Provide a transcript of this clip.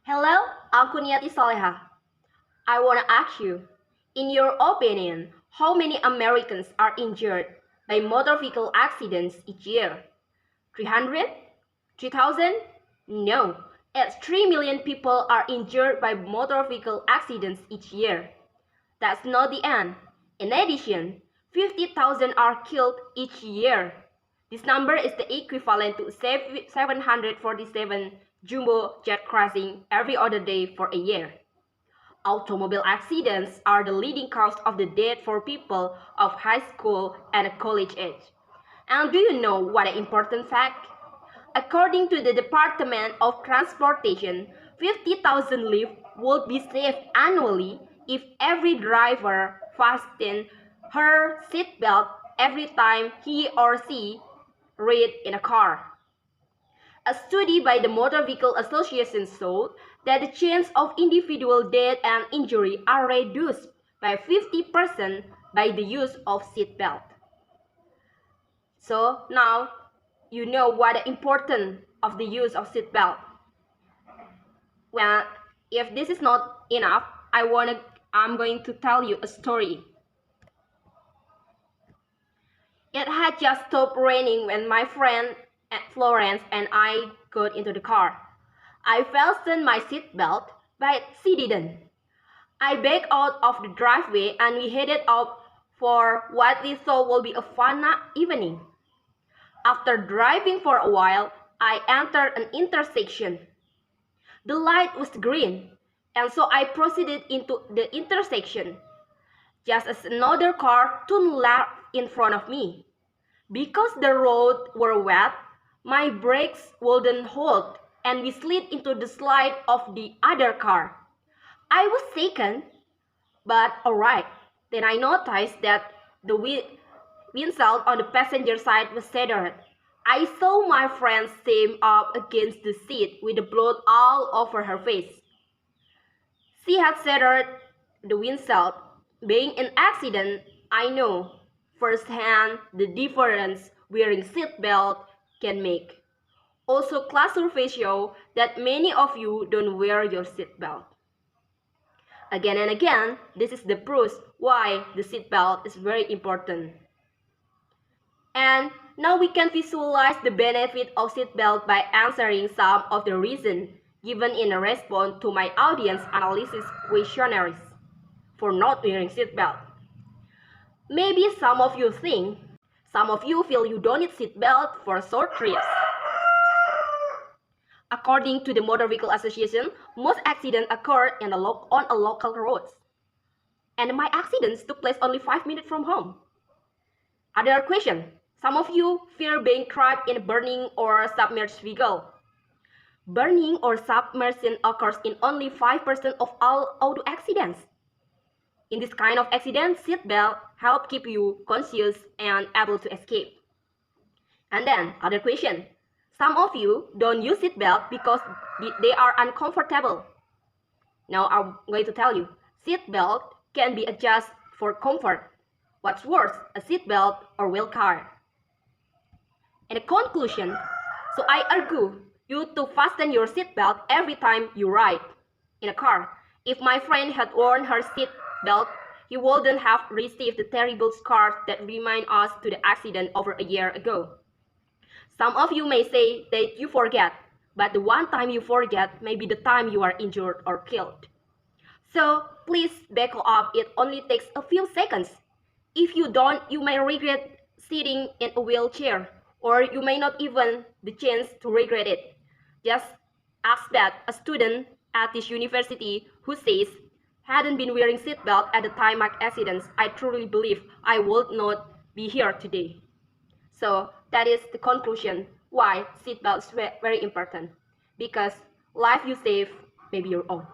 Hello, I'm Kuniati Soleha. I want to ask you, in your opinion, how many Americans are injured by motor vehicle accidents each year? 300? 3,000? No, it's 3 million people are injured by motor vehicle accidents each year. That's not the end. In addition, 50,000 are killed each year. This number is the equivalent to 747 jumbo jet crashing every other day for a year. Automobile accidents are the leading cause of the death for people of high school and college age. And do you know what an important fact? According to the Department of Transportation, 50,000 lives would be saved annually if every driver fastened her seatbelt every time he or she ride in a car. A study by the Motor Vehicle Association showed that the chance of individual death and injury are reduced by 50% by the use of seatbelt. So now you know what the importance of the use of seatbelt. Well, if this is not enough, I'm going to tell you a story. It had just stopped raining when my friend Florence and I got into the car. I fastened my seatbelt, but she didn't. I backed out of the driveway and we headed out for what we thought would be a fun evening. After driving for a while, I entered an intersection. The light was green, and so I proceeded into the intersection, just as another car turned left in front of me. Because the roads were wet, my brakes wouldn't hold, and we slid into the slide of the other car. I was shaken, but alright. Then I noticed that the windshield on the passenger side was shattered. I saw my friend slam up against the seat with the blood all over her face. She had shattered the windshield. Being an accident, I know firsthand the difference wearing seatbelt can make. Also, class surveys show that many of you don't wear your seatbelt. Again and again, this is the proof why the seatbelt is very important. And now we can visualize the benefit of seatbelt by answering some of the reasons given in a response to my audience analysis questionnaires for not wearing seatbelt. Maybe some of you feel you don't need seatbelt for short trips. According to the Motor Vehicle Association, most accidents occur on a local roads. And my accidents took place only 5 minutes from home. Other question. Some of you fear being trapped in a burning or submerged vehicle. Burning or submersion occurs in only 5% of all auto accidents. In this kind of accident, seatbelt help keep you conscious and able to escape. And then, other question. Some of you don't use seatbelt because they are uncomfortable. Now I'm going to tell you, seatbelt can be adjusted for comfort. What's worse, a seatbelt or wheel car? In conclusion, so I urge you to fasten your seatbelt every time you ride in a car. If my friend had worn her seatbelt, he wouldn't have received the terrible scars that remind us to the accident over a year ago. Some of you may say that you forget, but the one time you forget may be the time you are injured or killed. So please buckle up, it only takes a few seconds. If you don't, you may regret sitting in a wheelchair, or you may not even the chance to regret it. Just ask that a student at this university who says, hadn't been wearing seatbelt at the time of accidents, I truly believe I would not be here today. So that is the conclusion why seatbelt is very important. Because life you save may be your own.